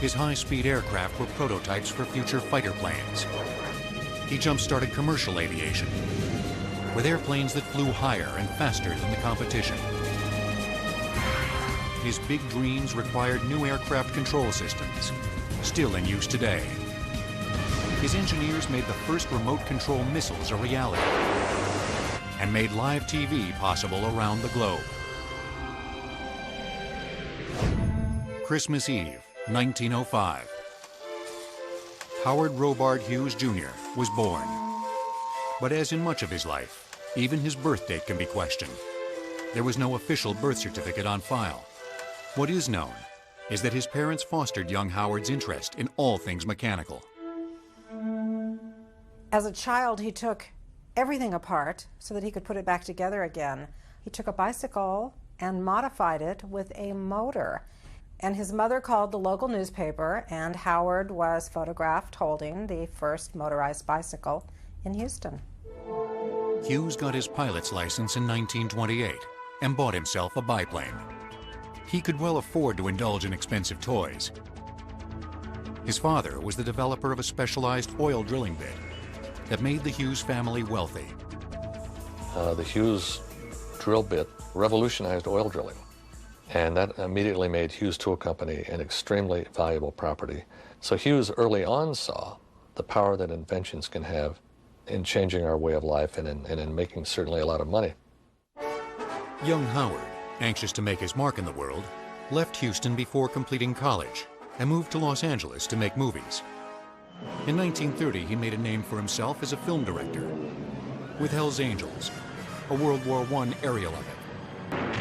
His high-speed aircraft were prototypes for future fighter planes. He jump-started commercial aviation with airplanes that flew higher and faster than the competition. His big dreams required new aircraft control systems, still in use today. His engineers made the first remote control missiles a reality and made live TV possible around the globe. Christmas Eve, 1905. Howard Robart Hughes, Jr. was born. But as in much of his life, even his birth date can be questioned. There was no official birth certificate on file. What is known is that his parents fostered young Howard's interest in all things mechanical. As a child, he took everything apart so that he could put it back together again. He took a bicycle and modified it with a motor. And his mother called the local newspaper, and Howard was photographed holding the first motorized bicycle in Houston. Hughes got his pilot's license in 1928 and bought himself a biplane. He could well afford to indulge in expensive toys. His father was the developer of a specialized oil drilling bit that made the Hughes family wealthy. The Hughes drill bit revolutionized oil drilling, and that immediately made Hughes Tool Company an extremely valuable property. So Hughes early on saw the power that inventions can have in changing our way of life and in making certainly a lot of money. Young Howard, anxious to make his mark in the world, left Houston before completing college and moved to Los Angeles to make movies. In 1930, he made a name for himself as a film director with Hell's Angels, a World War I aerial epic.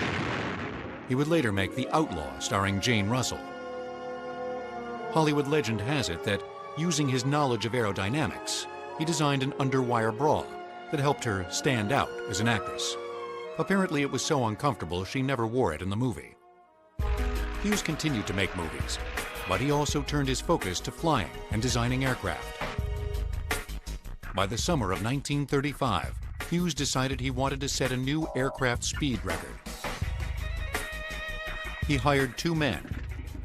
He would later make The Outlaw, starring Jane Russell. Hollywood legend has it that, using his knowledge of aerodynamics, he designed an underwire bra that helped her stand out as an actress. Apparently, it was so uncomfortable she never wore it in the movie. Hughes continued to make movies, but he also turned his focus to flying and designing aircraft. By the summer of 1935, Hughes decided he wanted to set a new aircraft speed record. He hired 2 men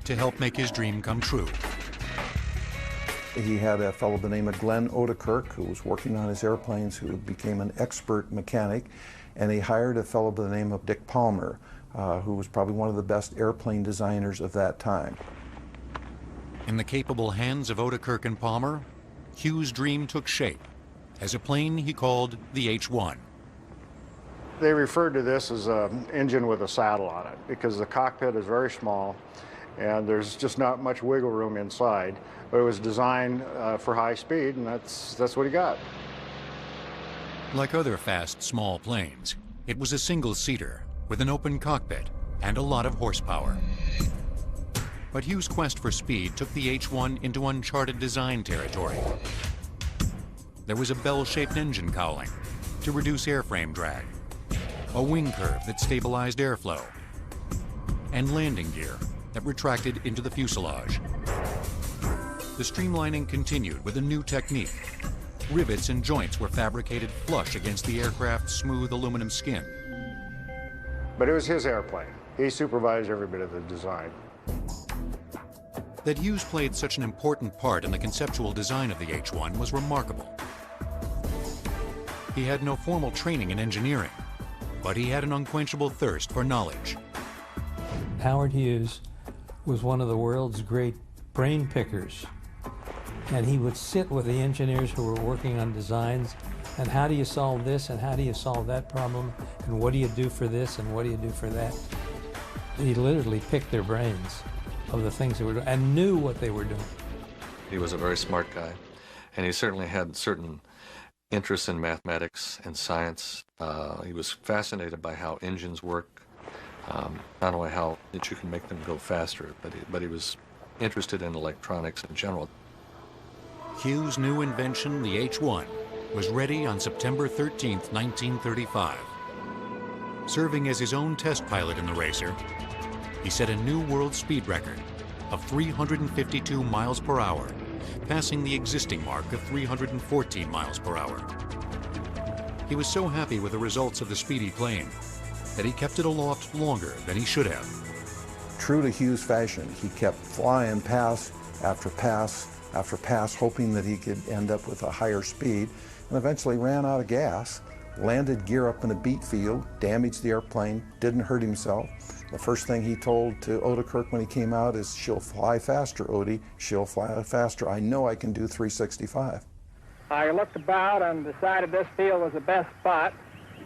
to help make his dream come true. He had a fellow by the name of Glenn Odekirk, who was working on his airplanes, who became an expert mechanic, and he hired a fellow by the name of Dick Palmer, who was probably one of the best airplane designers of that time. In the capable hands of Odekirk and Palmer, Hughes' dream took shape as a plane he called the H-1. They referred to this as an engine with a saddle on it because the cockpit is very small and there's just not much wiggle room inside. But it was designed for high speed, and that's what he got. Like other fast, small planes, it was a single-seater with an open cockpit and a lot of horsepower. But Hughes' quest for speed took the H-1 into uncharted design territory. There was a bell-shaped engine cowling to reduce airframe drag, a wing curve that stabilized airflow, and landing gear that retracted into the fuselage. The streamlining continued with a new technique. Rivets and joints were fabricated flush against the aircraft's smooth aluminum skin. But it was his airplane. He supervised every bit of the design. That Hughes played such an important part in the conceptual design of the H-1 was remarkable. He had no formal training in engineering, but he had an unquenchable thirst for knowledge. Howard Hughes was one of the world's great brain pickers. And he would sit with the engineers who were working on designs, and how do you solve this, and how do you solve that problem, and what do you do for this, and what do you do for that? He literally picked their brains of the things they were doing, and knew what they were doing. He was a very smart guy, and he certainly had certain interests in mathematics and science. He was fascinated by how engines work, not only how that you can make them go faster, but he was interested in electronics in general. Hughes' new invention, the H-1, was ready on September 13, 1935. Serving as his own test pilot in the racer, he set a new world speed record of 352 miles per hour, passing the existing mark of 314 miles per hour. He was so happy with the results of the speedy plane that he kept it aloft longer than he should have. True to Hughes fashion, he kept flying pass after pass after pass, hoping that he could end up with a higher speed, and eventually ran out of gas, landed gear up in a beet field, damaged the airplane, didn't hurt himself. The first thing he told to Odekirk when he came out is, "She'll fly faster, Odie, she'll fly faster. I know I can do 365. I looked about and decided this field was the best spot.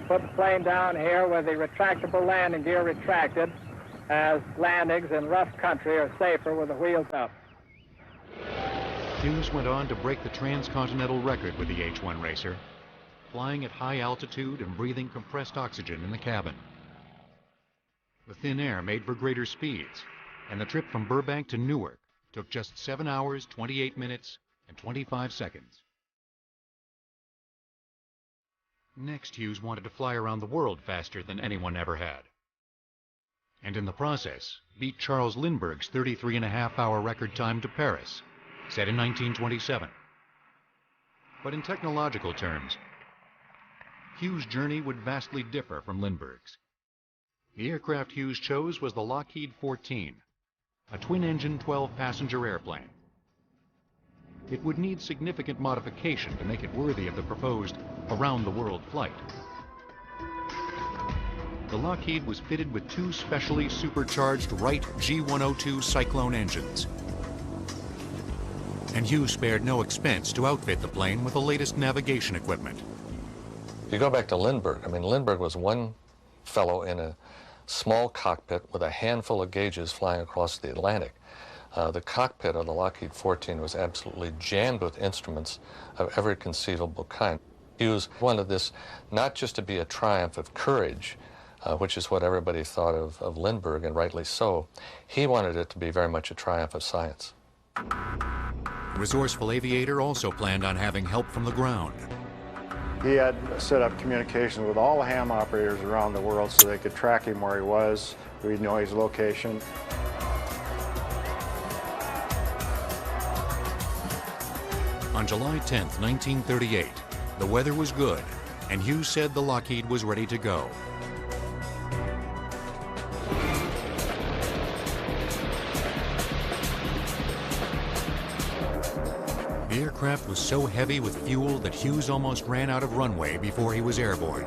Put the plane down here where the retractable landing gear retracted, as landings in rough country are safer with the wheels up." Hughes went on to break the transcontinental record with the H-1 racer, flying at high altitude and breathing compressed oxygen in the cabin. The thin air made for greater speeds, and the trip from Burbank to Newark took just 7 hours, 28 minutes, and 25 seconds. Next, Hughes wanted to fly around the world faster than anyone ever had, and in the process beat Charles Lindbergh's 33.5-hour record time to Paris, set in 1927. But in technological terms, Hughes' journey would vastly differ from Lindbergh's. The aircraft Hughes chose was the Lockheed 14, a twin-engine 12-passenger airplane. It would need significant modification to make it worthy of the proposed around-the-world flight. The Lockheed was fitted with 2 specially supercharged Wright G102 Cyclone engines, and Hughes spared no expense to outfit the plane with the latest navigation equipment. You go back to Lindbergh. I mean, Lindbergh was one fellow in a small cockpit with a handful of gauges flying across the Atlantic. The cockpit of the Lockheed 14 was absolutely jammed with instruments of every conceivable kind. Hughes wanted this not just to be a triumph of courage, which is what everybody thought of Lindbergh, and rightly so. He wanted it to be very much a triumph of science. The resourceful aviator also planned on having help from the ground. He had set up communication with all the ham operators around the world so they could track him where he was, we'd know his location. On July 10, 1938, the weather was good, and Hughes said the Lockheed was ready to go. The aircraft was so heavy with fuel that Hughes almost ran out of runway before he was airborne.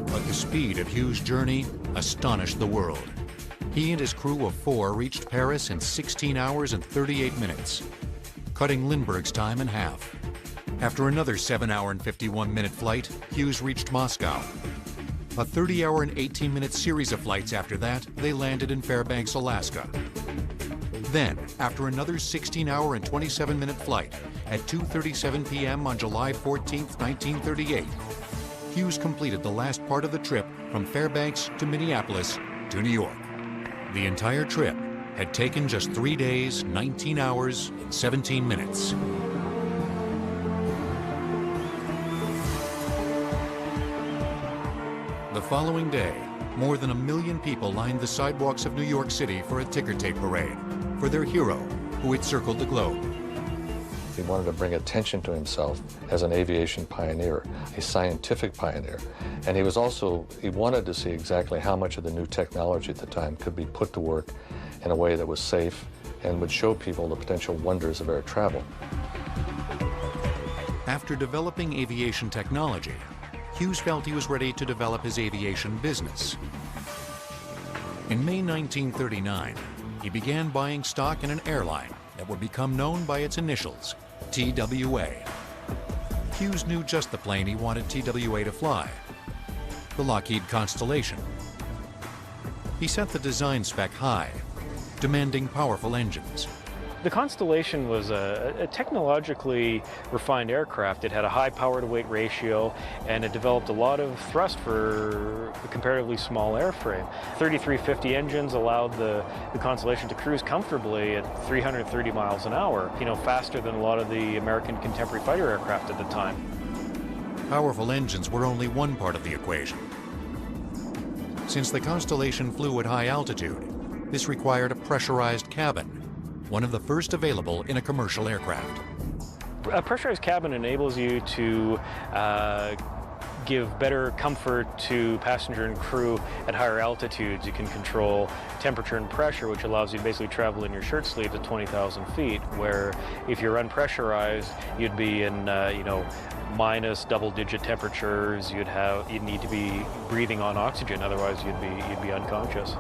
But the speed of Hughes' journey astonished the world. He and his crew of 4 reached Paris in 16 hours and 38 minutes, cutting Lindbergh's time in half. After another 7-hour and 51-minute flight, Hughes reached Moscow. A 30-hour and 18-minute series of flights after that, they landed in Fairbanks, Alaska. Then, after another 16-hour and 27-minute flight, at 2:37 p.m. on July 14, 1938, Hughes completed the last part of the trip from Fairbanks to Minneapolis to New York. The entire trip had taken just 3 days, 19 hours, and 17 minutes. The following day, more than 1 million people lined the sidewalks of New York City for a ticker tape parade for their hero, who had circled the globe. He wanted to bring attention to himself as an aviation pioneer, a scientific pioneer. And he wanted to see exactly how much of the new technology at the time could be put to work in a way that was safe and would show people the potential wonders of air travel. After developing aviation technology, Hughes felt he was ready to develop his aviation business. In May 1939, he began buying stock in an airline that would become known by its initials, TWA. Hughes knew just the plane he wanted TWA to fly, the Lockheed Constellation. He set the design spec high, demanding powerful engines. The Constellation was a technologically refined aircraft. It had a high power-to-weight ratio, and it developed a lot of thrust for a comparatively small airframe. 3350 engines allowed the Constellation to cruise comfortably at 330 miles an hour, faster than a lot of the American contemporary fighter aircraft at the time. Powerful engines were only one part of the equation. Since the Constellation flew at high altitude, this required a pressurized cabin, one of the first available in a commercial aircraft. A pressurized cabin enables you to give better comfort to passenger and crew at higher altitudes. You can control temperature and pressure, which allows you to basically travel in your shirt sleeves at 20,000 feet, where if you're unpressurized, you'd be in, minus double-digit temperatures. You'd need to be breathing on oxygen, otherwise you'd be unconscious.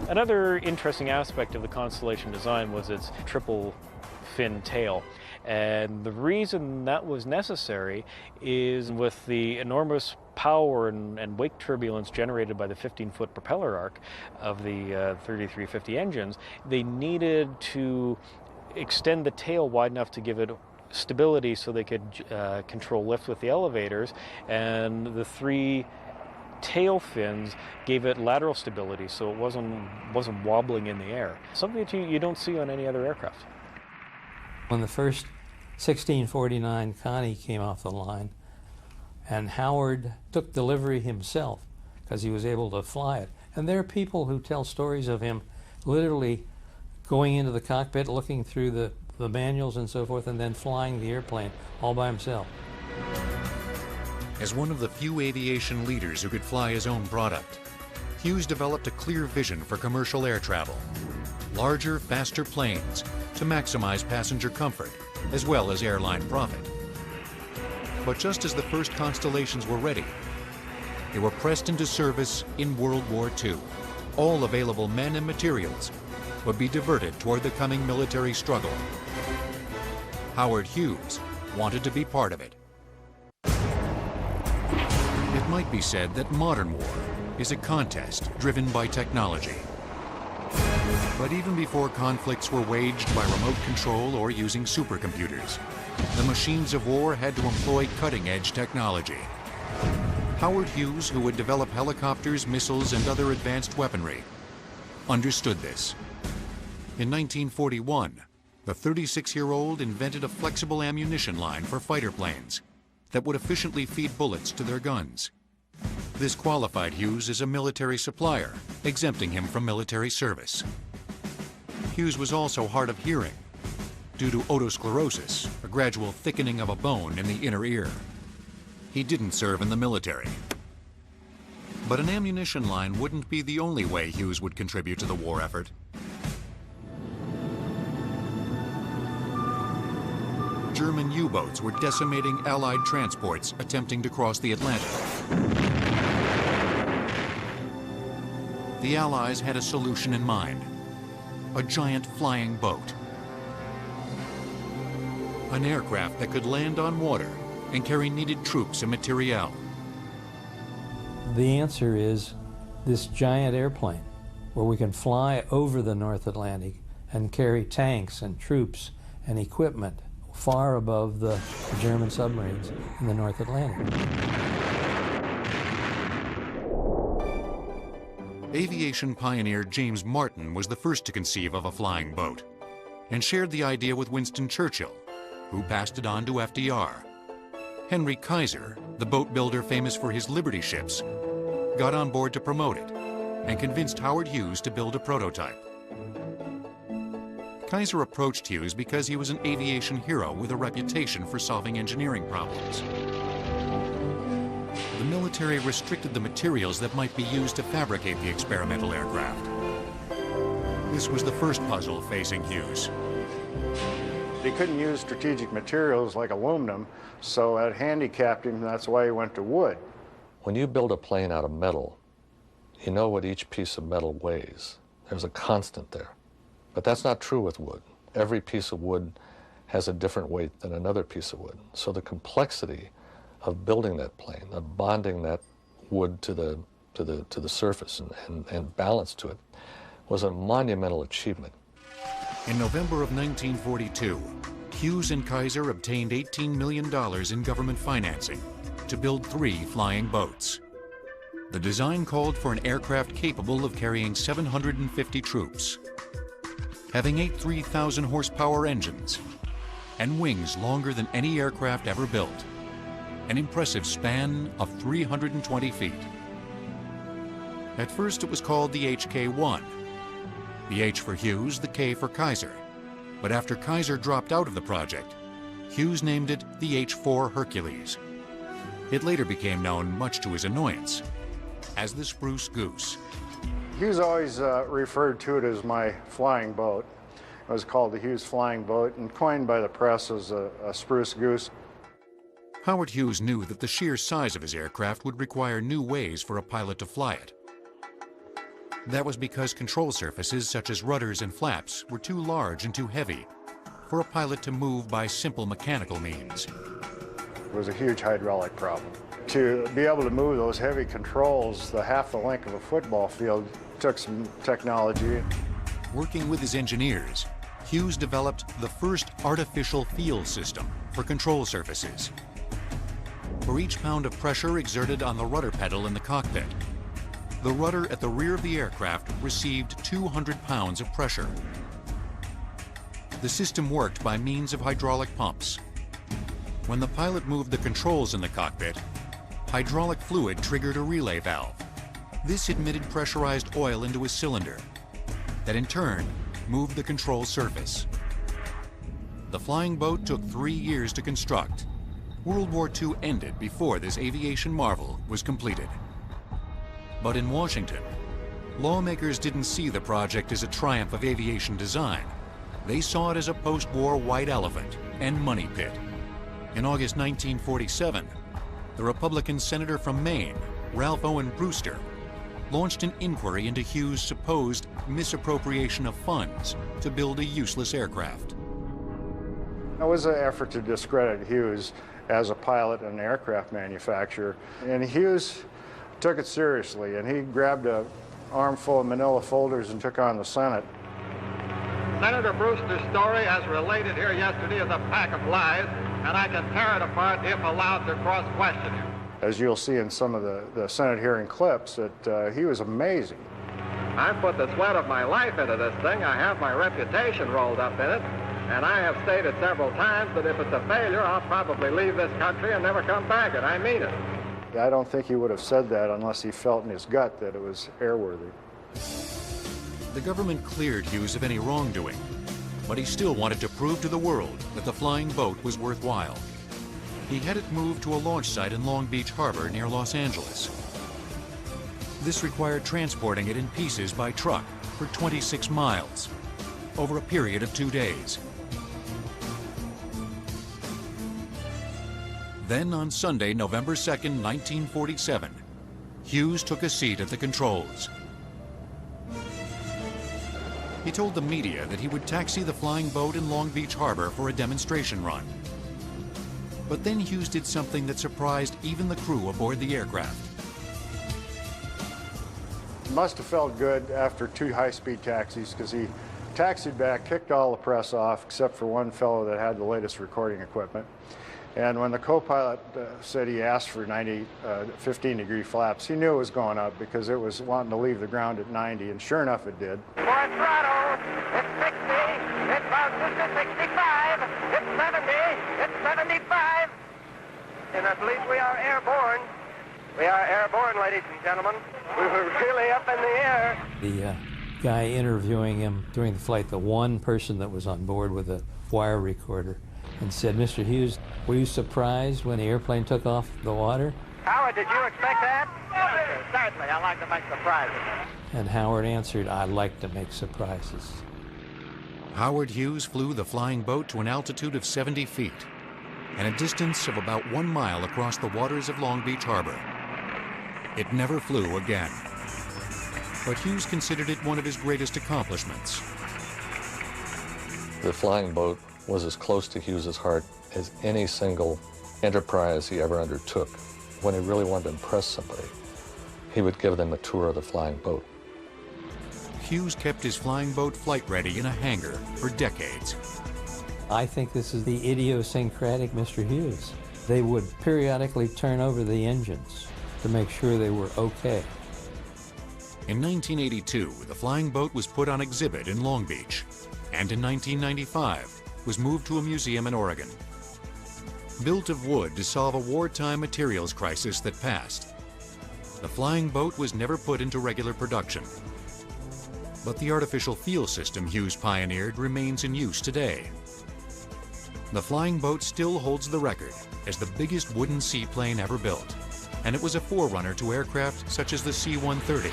Another interesting aspect of the Constellation design was its triple fin tail. And the reason that was necessary is with the enormous power and wake turbulence generated by the 15-foot propeller arc of the 3350 engines, they needed to extend the tail wide enough to give it stability so they could control lift with the elevators, and the three tail fins gave it lateral stability so it wasn't wobbling in the air, something that you don't see on any other aircraft. When the first 1649 Connie came off the line, and Howard took delivery himself because he was able to fly it. And there are people who tell stories of him literally going into the cockpit, looking through the manuals and so forth, and then flying the airplane all by himself. As one of the few aviation leaders who could fly his own product, Hughes developed a clear vision for commercial air travel. Larger, faster planes to maximize passenger comfort as well as airline profit. But just as the first Constellations were ready, they were pressed into service in World War II. All available men and materials would be diverted toward the coming military struggle. Howard Hughes wanted to be part of it. It might be said that modern war is a contest driven by technology. But even before conflicts were waged by remote control or using supercomputers, the machines of war had to employ cutting-edge technology. Howard Hughes, who would develop helicopters, missiles, and other advanced weaponry, understood this. In 1941, the 36-year-old invented a flexible ammunition line for fighter planes that would efficiently feed bullets to their guns. This qualified Hughes as a military supplier, exempting him from military service. Hughes was also hard of hearing due to otosclerosis, a gradual thickening of a bone in the inner ear. He didn't serve in the military. But an ammunition line wouldn't be the only way Hughes would contribute to the war effort. German U-boats were decimating Allied transports attempting to cross the Atlantic. The Allies had a solution in mind: a giant flying boat. An aircraft that could land on water and carry needed troops and materiel. The answer is this giant airplane where we can fly over the North Atlantic and carry tanks and troops and equipment far above the German submarines in the North Atlantic. Aviation pioneer James Martin was the first to conceive of a flying boat and shared the idea with Winston Churchill, who passed it on to FDR. Henry Kaiser, the boat builder famous for his Liberty ships, got on board to promote it and convinced Howard Hughes to build a prototype. Kaiser approached Hughes because he was an aviation hero with a reputation for solving engineering problems. The military restricted the materials that might be used to fabricate the experimental aircraft. This was the first puzzle facing Hughes. He couldn't use strategic materials like aluminum, so that handicapped him, and that's why he went to wood. When you build a plane out of metal, you know what each piece of metal weighs. There's a constant there. But that's not true with wood. Every piece of wood has a different weight than another piece of wood. So the complexity of building that plane, of bonding that wood to the surface and balance to it, was a monumental achievement. In November of 1942, Hughes and Kaiser obtained $18 million in government financing to build 3 flying boats. The design called for an aircraft capable of carrying 750 troops, having 8 3,000 horsepower engines, and wings longer than any aircraft ever built, an impressive span of 320 feet. At first it was called the HK-1, the H for Hughes, the K for Kaiser, But after Kaiser dropped out of the project, Hughes named it the H-4 Hercules. It later became known, much to his annoyance, as the Spruce Goose. Hughes always referred to it as my flying boat. It was called the Hughes Flying Boat and coined by the press as a Spruce Goose. Howard Hughes knew that the sheer size of his aircraft would require new ways for a pilot to fly it. That was because control surfaces such as rudders and flaps were too large and too heavy for a pilot to move by simple mechanical means. It was a huge hydraulic problem. To be able to move those heavy controls half the length of a football field took some technology. Working with his engineers, Hughes developed the first artificial feel system for control surfaces. For each pound of pressure exerted on the rudder pedal in the cockpit, the rudder at the rear of the aircraft received 200 pounds of pressure. The system worked by means of hydraulic pumps. When the pilot moved the controls in the cockpit, hydraulic fluid triggered a relay valve. This admitted pressurized oil into a cylinder that in turn moved the control surface. The flying boat took 3 years to construct. World War II ended before this aviation marvel was completed. But in Washington, lawmakers didn't see the project as a triumph of aviation design. They saw it as a post-war white elephant and money pit. In August 1947, the Republican senator from Maine, Ralph Owen Brewster, launched an inquiry into Hughes' supposed misappropriation of funds to build a useless aircraft. It was an effort to discredit Hughes as a pilot and aircraft manufacturer. And Hughes took it seriously, and he grabbed an armful of manila folders and took on the Senate. Senator Brewster's story, as related here yesterday, is a pack of lies, and I can tear it apart if allowed to cross-question him. As you'll see in some of the Senate hearing clips, that he was amazing. I put the sweat of my life into this thing. I have my reputation rolled up in it, and I have stated several times that if it's a failure, I'll probably leave this country and never come back, and I mean it. I don't think he would have said that unless he felt in his gut that it was airworthy. The government cleared Hughes of any wrongdoing, but he still wanted to prove to the world that the flying boat was worthwhile. He had it moved to a launch site in Long Beach Harbor near Los Angeles. This required transporting it in pieces by truck for 26 miles over a period of 2 days. Then on Sunday, November 2nd, 1947, Hughes took a seat at the controls. He told the media that he would taxi the flying boat in Long Beach Harbor for a demonstration run. But then Hughes did something that surprised even the crew aboard the aircraft. It must have felt good after 2 high-speed taxis, because he taxied back, kicked all the press off, except for one fellow that had the latest recording equipment. And when the co-pilot said he asked for 15-degree flaps, he knew it was going up because it was wanting to leave the ground at 90, and sure enough it did. For throttle, it's 60, it bounces to 65, it's 70, it's 75. And I believe we are airborne. We are airborne, ladies and gentlemen. We were really up in the air. The guy interviewing him during the flight, the one person that was on board with a wire recorder, and said, "Mr. Hughes, were you surprised when the airplane took off the water?" Howard, did you expect that? Certainly, I like to make surprises. And Howard answered, "I like to make surprises." Howard Hughes flew the flying boat to an altitude of 70 feet and a distance of about 1 mile across the waters of Long Beach Harbor. It never flew again. But Hughes considered it one of his greatest accomplishments. The flying boat was as close to Hughes's heart as any single enterprise he ever undertook. When he really wanted to impress somebody, he would give them a tour of the flying boat. Hughes kept his flying boat flight ready in a hangar for decades. I think this is the idiosyncratic Mr. Hughes. They would periodically turn over the engines to make sure they were okay. In 1982, the flying boat was put on exhibit in Long Beach, and in 1995 was moved to a museum in Oregon. Built of wood to solve a wartime materials crisis that passed, the flying boat was never put into regular production. But the artificial feel system Hughes pioneered remains in use today. The flying boat still holds the record as the biggest wooden seaplane ever built, and it was a forerunner to aircraft such as the C-130.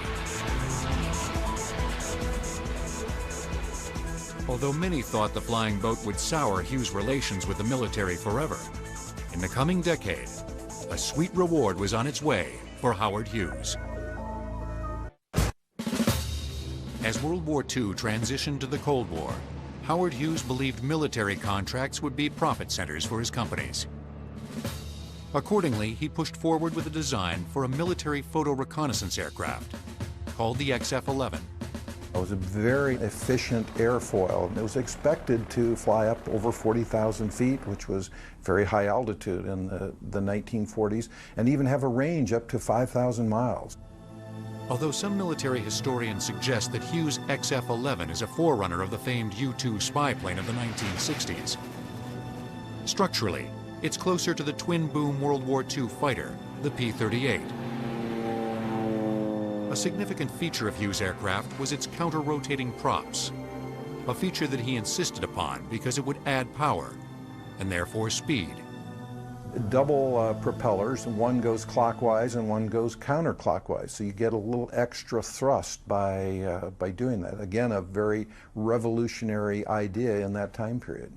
Although many thought the flying boat would sour Hughes' relations with the military forever, in the coming decade, a sweet reward was on its way for Howard Hughes. As World War II transitioned to the Cold War, Howard Hughes believed military contracts would be profit centers for his companies. Accordingly, he pushed forward with a design for a military photo reconnaissance aircraft called the XF-11. It was a very efficient airfoil, and it was expected to fly up over 40,000 feet, which was very high altitude in the 1940s, and even have a range up to 5,000 miles. Although some military historians suggest that Hughes' XF-11 is a forerunner of the famed U-2 spy plane of the 1960s, structurally, it's closer to the twin-boom World War II fighter, the P-38. A significant feature of Hughes' aircraft was its counter-rotating props, a feature that he insisted upon because it would add power, and therefore speed. Double propellers, and one goes clockwise and one goes counterclockwise, so you get a little extra thrust by doing that. Again, a very revolutionary idea in that time period.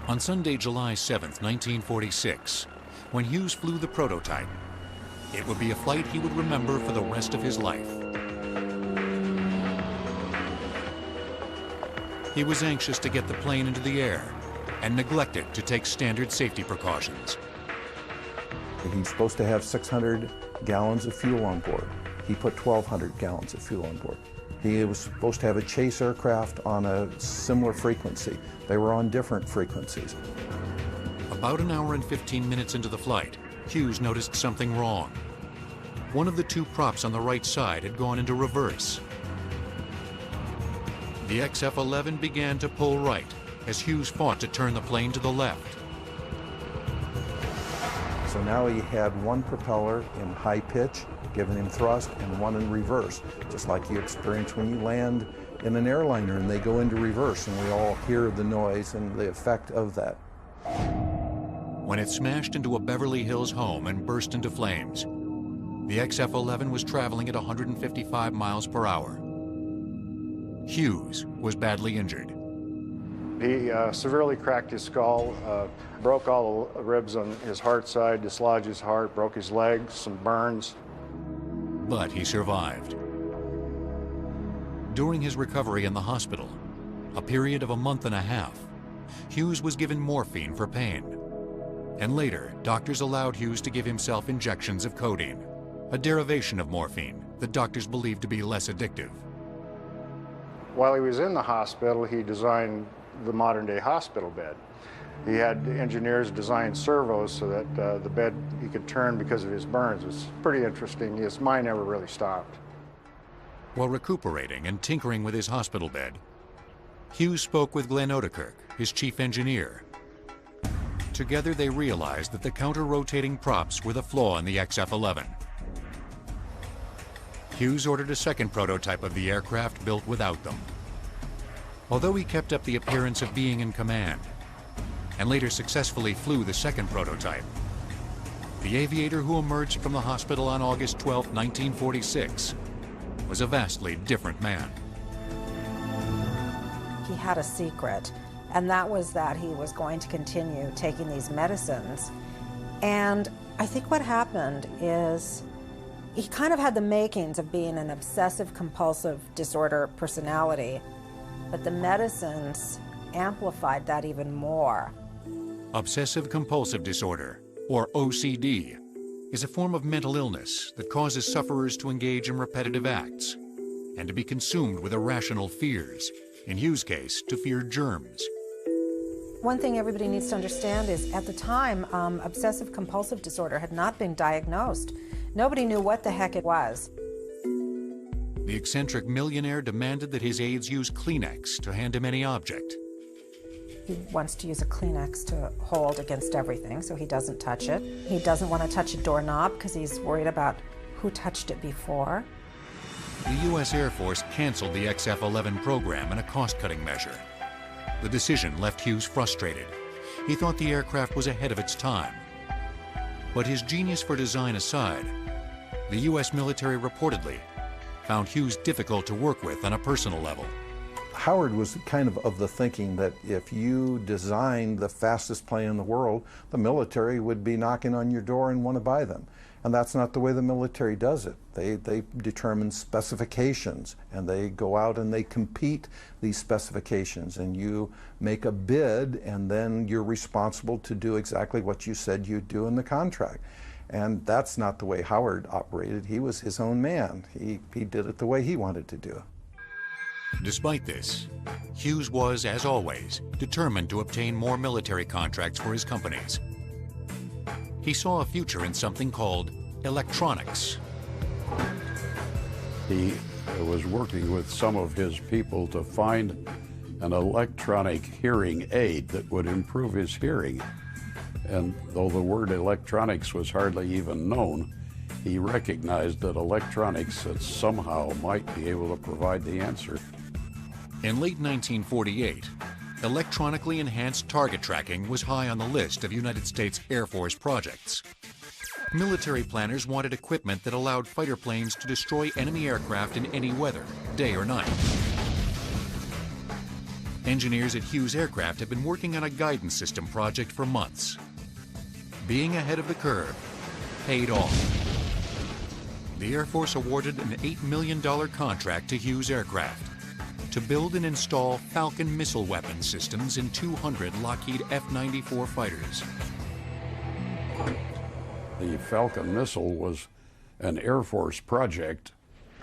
On Sunday, July 7th, 1946, when Hughes flew the prototype, it would be a flight he would remember for the rest of his life. He was anxious to get the plane into the air and neglected to take standard safety precautions. He's supposed to have 600 gallons of fuel on board. He put 1,200 gallons of fuel on board. He was supposed to have a chase aircraft on a similar frequency. They were on different frequencies. About an hour and 15 minutes into the flight, Hughes noticed something wrong. One of the two props on the right side had gone into reverse. The XF-11 began to pull right as Hughes fought to turn the plane to the left. So now he had one propeller in high pitch, giving him thrust, and one in reverse, just like you experience when you land in an airliner and they go into reverse, and we all hear the noise and the effect of that. When it smashed into a Beverly Hills home and burst into flames, the XF-11 was traveling at 155 miles per hour. Hughes was badly injured. He severely cracked his skull, broke all the ribs on his heart side, dislodged his heart, broke his legs, some burns. But he survived. During his recovery in the hospital, a period of a month and a half, Hughes was given morphine for pain. And later, doctors allowed Hughes to give himself injections of codeine, a derivation of morphine that doctors believed to be less addictive. While he was in the hospital, he designed the modern-day hospital bed. He had engineers design servos so that the bed he could turn because of his burns. It was pretty interesting. His mind never really stopped. While recuperating and tinkering with his hospital bed, Hughes spoke with Glenn Odekirk, his chief engineer. Together they realized that the counter-rotating props were the flaw in the XF-11. Hughes ordered a second prototype of the aircraft built without them. Although he kept up the appearance of being in command, and later successfully flew the second prototype, the aviator who emerged from the hospital on August 12, 1946, was a vastly different man. He had a secret, and that was that he was going to continue taking these medicines. And I think what happened is he kind of had the makings of being an obsessive-compulsive disorder personality, but the medicines amplified that even more. Obsessive-compulsive disorder, or OCD, is a form of mental illness that causes sufferers to engage in repetitive acts and to be consumed with irrational fears, in Hughes' case, to fear germs. One thing everybody needs to understand is, at the time, obsessive-compulsive disorder had not been diagnosed. Nobody knew what the heck it was. The eccentric millionaire demanded that his aides use Kleenex to hand him any object. He wants to use a Kleenex to hold against everything, so he doesn't touch it. He doesn't want to touch a doorknob because he's worried about who touched it before. The U.S. Air Force canceled the XF-11 program in a cost-cutting measure. The decision left Hughes frustrated. He thought the aircraft was ahead of its time. But his genius for design aside, the U.S. military reportedly found Hughes difficult to work with on a personal level. Howard was kind of the thinking that if you designed the fastest plane in the world, the military would be knocking on your door and want to buy them. And that's not the way the military does it. They determine specifications, and they go out and they compete these specifications, and you make a bid, and then you're responsible to do exactly what you said you'd do in the contract. And that's not the way Howard operated. He was his own man. He did it the way he wanted to do it. Despite this, Hughes was, as always, determined to obtain more military contracts for his companies. He saw a future in something called electronics. He was working with some of his people to find an electronic hearing aid that would improve his hearing. And though the word electronics was hardly even known, he recognized that electronics that somehow might be able to provide the answer. In late 1948, electronically enhanced target tracking was high on the list of United States Air Force projects. Military planners wanted equipment that allowed fighter planes to destroy enemy aircraft in any weather, day or night. Engineers at Hughes Aircraft have been working on a guidance system project for months. Being ahead of the curve paid off. The Air Force awarded an $8 million contract to Hughes Aircraft to build and install Falcon missile weapon systems in 200 Lockheed F-94 fighters. The Falcon missile was an Air Force project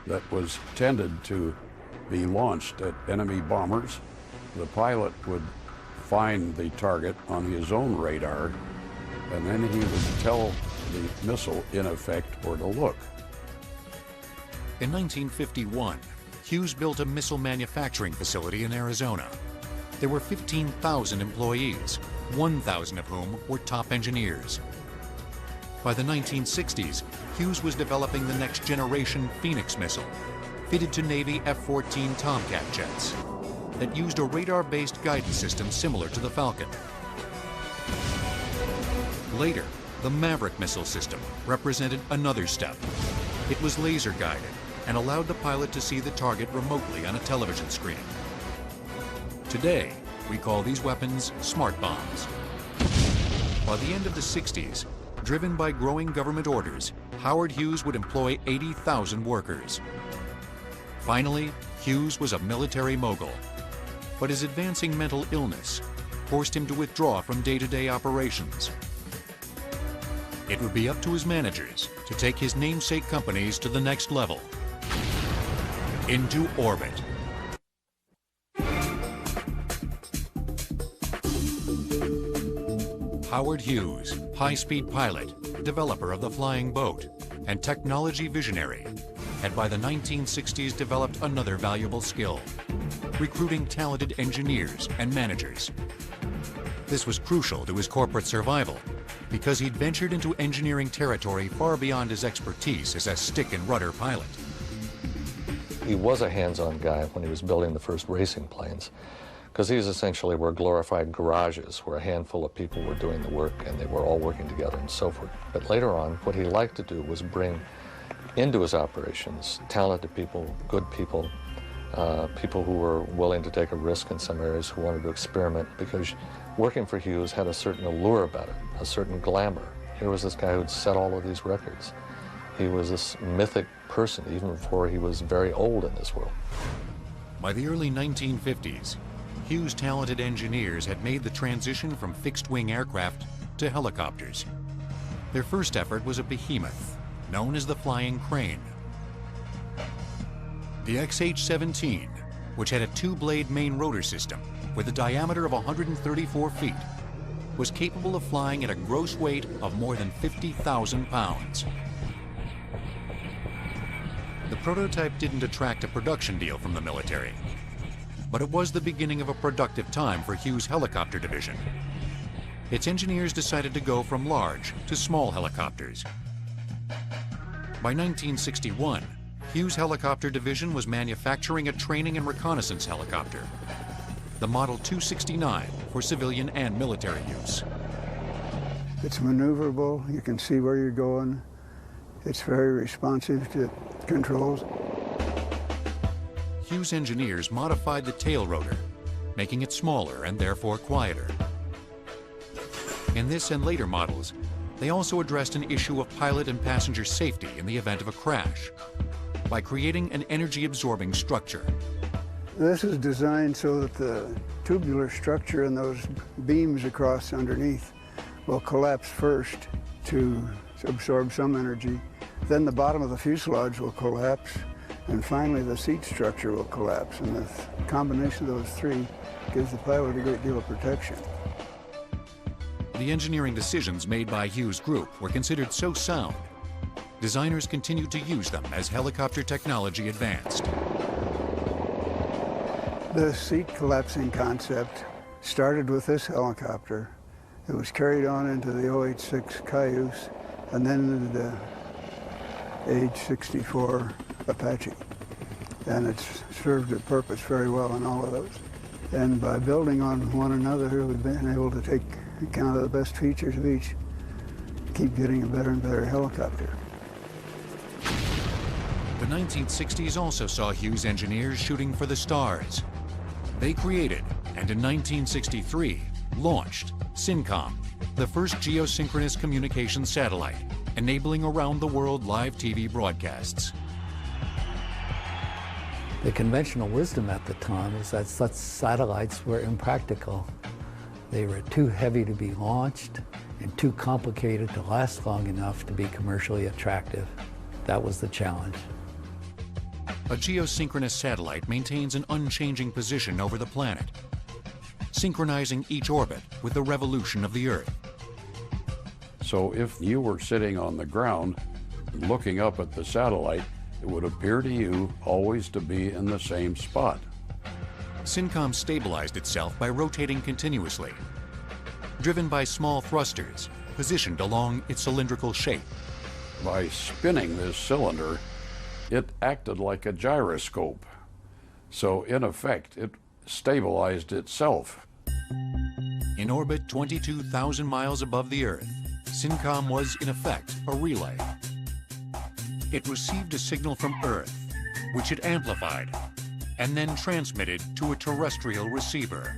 that was intended to be launched at enemy bombers. The pilot would find the target on his own radar, and then he would tell the missile, in effect, where to look. In 1951, Hughes built a missile manufacturing facility in Arizona. There were 15,000 employees, 1,000 of whom were top engineers. By the 1960s, Hughes was developing the next generation Phoenix missile, fitted to Navy F-14 Tomcat jets, that used a radar-based guidance system similar to the Falcon. Later, the Maverick missile system represented another step. It was laser-guided and allowed the pilot to see the target remotely on a television screen. Today, we call these weapons smart bombs. By the end of the 60s, driven by growing government orders, Howard Hughes would employ 80,000 workers. Finally, Hughes was a military mogul, but his advancing mental illness forced him to withdraw from day-to-day operations. It would be up to his managers to take his namesake companies to the next level, into orbit. Howard Hughes, high-speed pilot, developer of the flying boat, and technology visionary, had by the 1960s developed another valuable skill: recruiting talented engineers and managers. This was crucial to his corporate survival because he'd ventured into engineering territory far beyond his expertise as a stick and rudder pilot. He was a hands-on guy when he was building the first racing planes, because these essentially were glorified garages where a handful of people were doing the work and they were all working together and so forth. But later on, what he liked to do was bring into his operations talented people, good people, people who were willing to take a risk in some areas, who wanted to experiment, because working for Hughes had a certain allure about it, a certain glamour. Here was this guy who'd set all of these records. He was this mythic person even before he was very old in this world. By the early 1950s, Hughes' talented engineers had made the transition from fixed-wing aircraft to helicopters. Their first effort was a behemoth, known as the flying crane. The XH-17, which had a two-blade main rotor system with a diameter of 134 feet, was capable of flying at a gross weight of more than 50,000 pounds. The prototype didn't attract a production deal from the military, but it was the beginning of a productive time for Hughes' helicopter division. Its engineers decided to go from large to small helicopters. By 1961, Hughes Helicopter Division was manufacturing a training and reconnaissance helicopter, the Model 269 for civilian and military use. It's maneuverable, you can see where you're going. It's very responsive to controls. Hughes engineers modified the tail rotor, making it smaller and therefore quieter. In this and later models, they also addressed an issue of pilot and passenger safety in the event of a crash by creating an energy-absorbing structure. This is designed so that the tubular structure and those beams across underneath will collapse first to absorb some energy. Then the bottom of the fuselage will collapse, and finally the seat structure will collapse. And the combination of those three gives the pilot a great deal of protection. The engineering decisions made by Hughes Group were considered so sound, designers continued to use them as helicopter technology advanced. The seat collapsing concept started with this helicopter. It was carried on into the OH-6 Cayuse and then into the H-64 Apache. And it's served a purpose very well in all of those. And by building on one another, we've been able to take account of the best features of each, keep getting a better and better helicopter. The 1960s also saw Hughes engineers shooting for the stars. They created, and in 1963, launched SYNCOM, the first geosynchronous communication satellite, enabling around-the-world live TV broadcasts. The conventional wisdom at the time was that such satellites were impractical. They were too heavy to be launched and too complicated to last long enough to be commercially attractive. That was the challenge. A geosynchronous satellite maintains an unchanging position over the planet, synchronizing each orbit with the revolution of the Earth. So if you were sitting on the ground looking up at the satellite, it would appear to you always to be in the same spot. SYNCOM stabilized itself by rotating continuously, driven by small thrusters positioned along its cylindrical shape. By spinning this cylinder, it acted like a gyroscope. So in effect, it stabilized itself. In orbit 22,000 miles above the Earth, SYNCOM was, in effect, a relay. It received a signal from Earth, which it amplified, and then transmitted to a terrestrial receiver.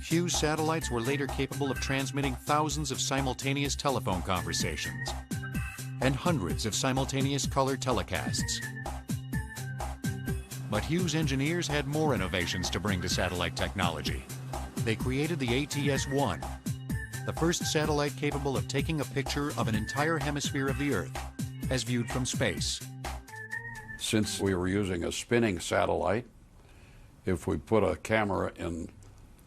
Hughes satellites were later capable of transmitting thousands of simultaneous telephone conversations and hundreds of simultaneous color telecasts. But Hughes engineers had more innovations to bring to satellite technology. They created the ATS-1, the first satellite capable of taking a picture of an entire hemisphere of the Earth as viewed from space. Since we were using a spinning satellite, if we put a camera in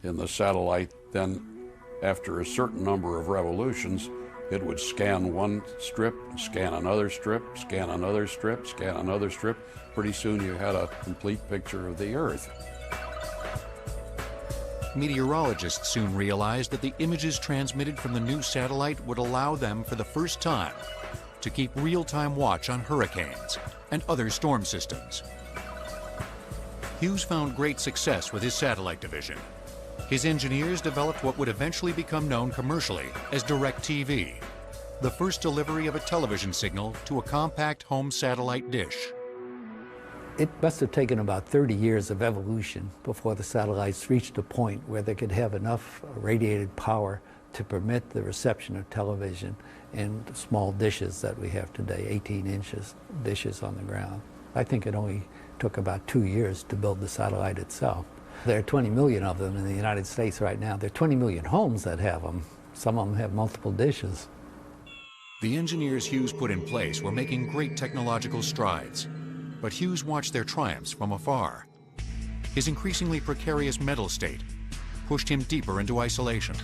the satellite, then after a certain number of revolutions, it would scan one strip, scan another strip, scan another strip, scan another strip. Pretty soon you had a complete picture of the Earth. Meteorologists soon realized that the images transmitted from the new satellite would allow them for the first time to keep real-time watch on hurricanes and other storm systems. Hughes found great success with his satellite division. His engineers developed what would eventually become known commercially as DirecTV, the first delivery of a television signal to a compact home satellite dish. It must have taken about 30 years of evolution before the satellites reached a point where they could have enough radiated power to permit the reception of television in small dishes that we have today, 18 inches dishes on the ground. I think it only took about 2 years to build the satellite itself. There are 20 million of them in the United States right now. There are 20 million homes that have them. Some of them have multiple dishes. The engineers Hughes put in place were making great technological strides, but Hughes watched their triumphs from afar. His increasingly precarious mental state pushed him deeper into isolation.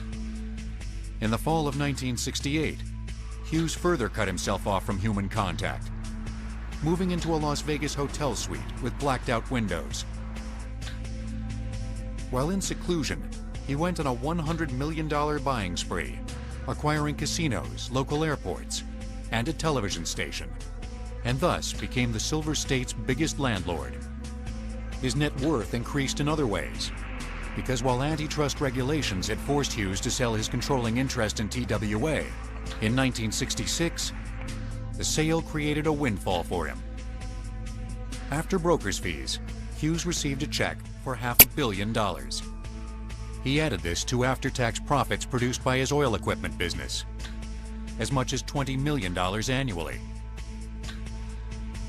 In the fall of 1968, Hughes further cut himself off from human contact, moving into a Las Vegas hotel suite with blacked-out windows. While in seclusion, he went on a $100 million buying spree, acquiring casinos, local airports, and a television station. and thus became the Silver State's biggest landlord. His net worth increased in other ways, because while antitrust regulations had forced Hughes to sell his controlling interest in TWA, in 1966, the sale created a windfall for him. After broker's fees, Hughes received a check for $500 million. He added this to after-tax profits produced by his oil equipment business, as much as $20 million annually.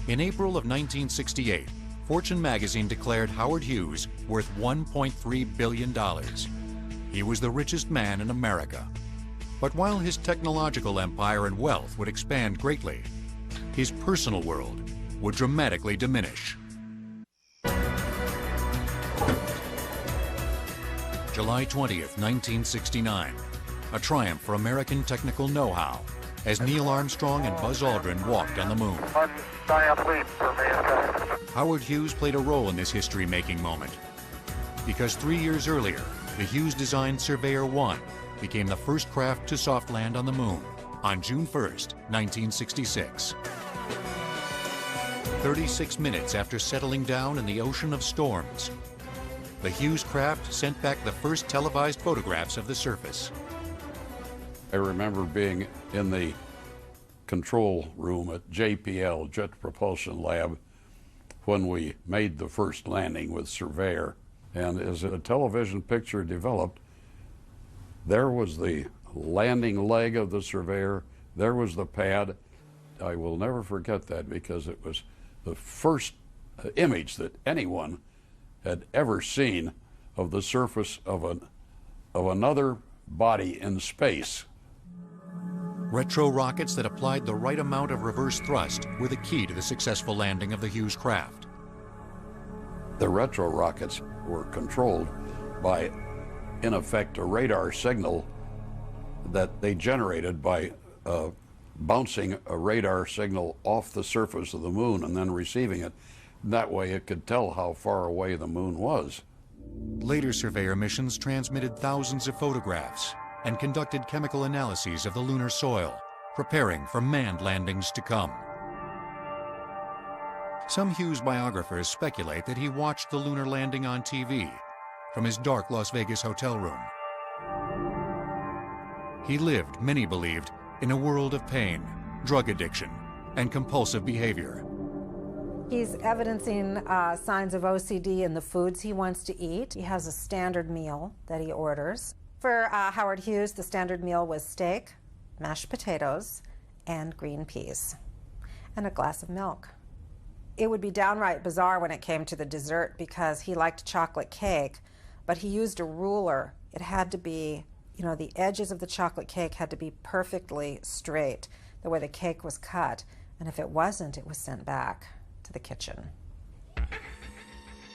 In April of 1968, Fortune magazine declared Howard Hughes worth $1.3 billion. He was the richest man in America. But while his technological empire and wealth would expand greatly, his personal world would dramatically diminish. July 20th, 1969, a triumph for American technical know-how as Neil Armstrong and Buzz Aldrin walked on the moon. Howard Hughes played a role in this history-making moment because 3 years earlier, the Hughes-designed Surveyor 1 became the first craft to soft land on the moon on June 1st, 1966. 36 minutes after settling down in the ocean of storms, the Hughes craft sent back the first televised photographs of the surface. I remember being in the control room at JPL, Jet Propulsion Lab, when we made the first landing with Surveyor. And as a television picture developed, there was the landing leg of the Surveyor, there was the pad. I will never forget that because it was the first image that anyone had ever seen of the surface of another body in space. Retro rockets that applied the right amount of reverse thrust were the key to the successful landing of the Hughes craft. The retro rockets were controlled by, in effect, a radar signal that they generated by bouncing a radar signal off the surface of the moon and then receiving it. That way it could tell how far away the moon was. Later Surveyor missions transmitted thousands of photographs and conducted chemical analyses of the lunar soil, preparing for manned landings to come. Some Hughes biographers speculate that he watched the lunar landing on TV from his dark Las Vegas hotel room. He lived, many believed, in a world of pain, drug addiction, and compulsive behavior. He's evidencing signs of OCD in the foods he wants to eat. He has a standard meal that he orders. For Howard Hughes, the standard meal was steak, mashed potatoes, and green peas, and a glass of milk. It would be downright bizarre when it came to the dessert because he liked chocolate cake, but he used a ruler. It had to be, the edges of the chocolate cake had to be perfectly straight, the way the cake was cut, and if it wasn't, it was sent back to the kitchen.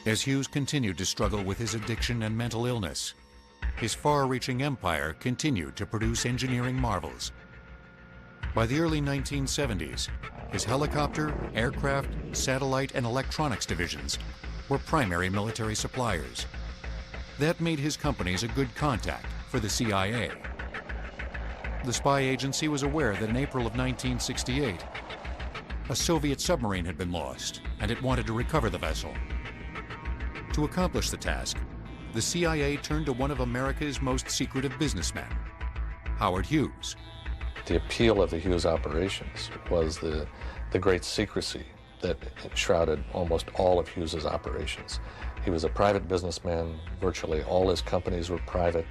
As Hughes continued to struggle with his addiction and mental illness, his far-reaching empire continued to produce engineering marvels. By the early 1970s, his helicopter, aircraft, satellite, and electronics divisions were primary military suppliers. That made his companies a good contact for the CIA. The spy agency was aware that in April of 1968, a Soviet submarine had been lost, and it wanted to recover the vessel. To accomplish the task, the CIA turned to one of America's most secretive businessmen, Howard Hughes. The appeal of the Hughes operations was the great secrecy that shrouded almost all of Hughes's operations. He was a private businessman. Virtually all his companies were private,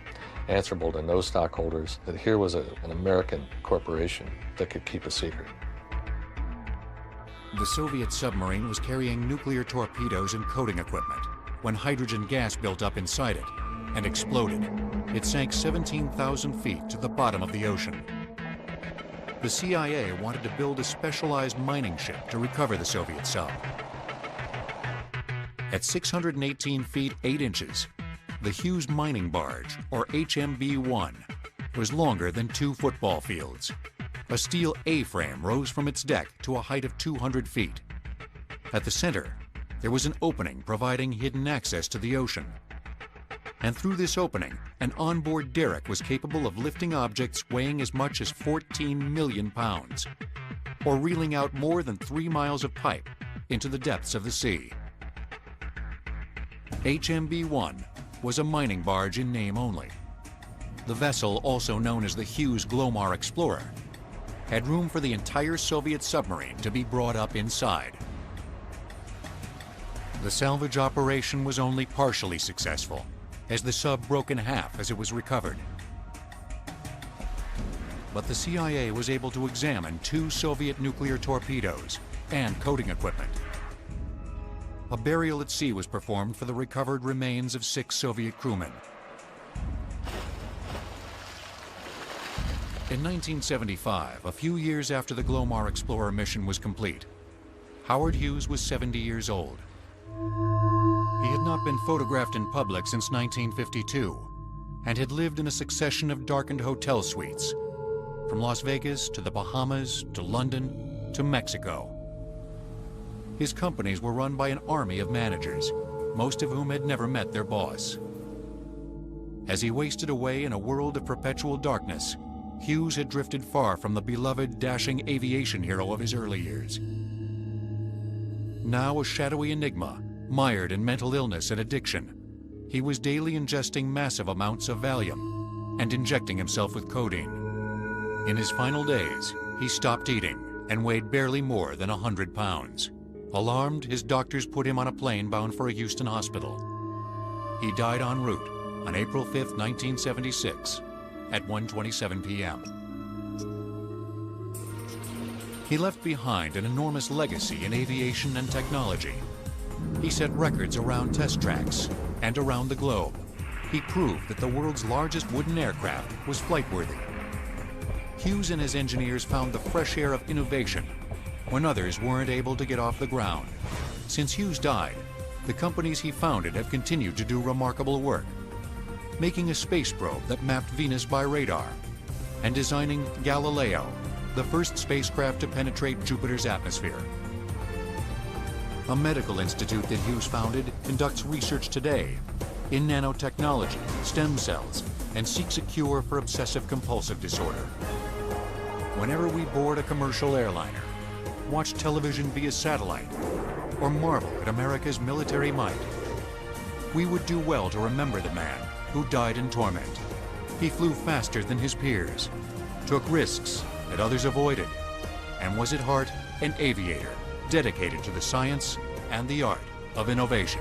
answerable to no stockholders. That here was an American corporation that could keep a secret. The Soviet submarine was carrying nuclear torpedoes and coating equipment when hydrogen gas built up inside it and exploded. It sank 17,000 feet to the bottom of the ocean. The CIA wanted to build a specialized mining ship to recover the Soviet sub. At 618 feet 8 inches, the Hughes mining barge, or HMB-1, was longer than 2 football fields. A steel A-frame rose from its deck to a height of 200 feet. At the center, there was an opening providing hidden access to the ocean. And through this opening, an onboard derrick was capable of lifting objects weighing as much as 14 million pounds. or reeling out more than 3 miles of pipe into the depths of the sea. HMB-1 was a mining barge in name only. The vessel, also known as the Hughes Glomar Explorer, had room for the entire Soviet submarine to be brought up inside. The salvage operation was only partially successful, as the sub broke in half as it was recovered. But the CIA was able to examine 2 Soviet nuclear torpedoes and coating equipment. A burial at sea was performed for the recovered remains of 6 Soviet crewmen. In 1975, a few years after the Glomar Explorer mission was complete, Howard Hughes was 70 years old. He had not been photographed in public since 1952 and had lived in a succession of darkened hotel suites, from Las Vegas to the Bahamas to London to Mexico. His companies were run by an army of managers, most of whom had never met their boss. As he wasted away in a world of perpetual darkness, Hughes had drifted far from the beloved, dashing aviation hero of his early years. Now a shadowy enigma, mired in mental illness and addiction, he was daily ingesting massive amounts of Valium and injecting himself with codeine. In his final days, he stopped eating and weighed barely more than 100 pounds. Alarmed, his doctors put him on a plane bound for a Houston hospital. He died en route on April 5, 1976, at 1:27 p.m. He left behind an enormous legacy in aviation and technology. He set records around test tracks and around the globe. He proved that the world's largest wooden aircraft was flight-worthy. Hughes and his engineers found the fresh air of innovation when others weren't able to get off the ground. Since Hughes died, the companies he founded have continued to do remarkable work, making a space probe that mapped Venus by radar, and designing Galileo, the first spacecraft to penetrate Jupiter's atmosphere. A medical institute that Hughes founded conducts research today in nanotechnology, stem cells, and seeks a cure for obsessive-compulsive disorder. Whenever we board a commercial airliner, watch television via satellite, or marvel at America's military might, we would do well to remember the man who died in torment. He flew faster than his peers, took risks that others avoided, and was at heart an aviator dedicated to the science and the art of innovation.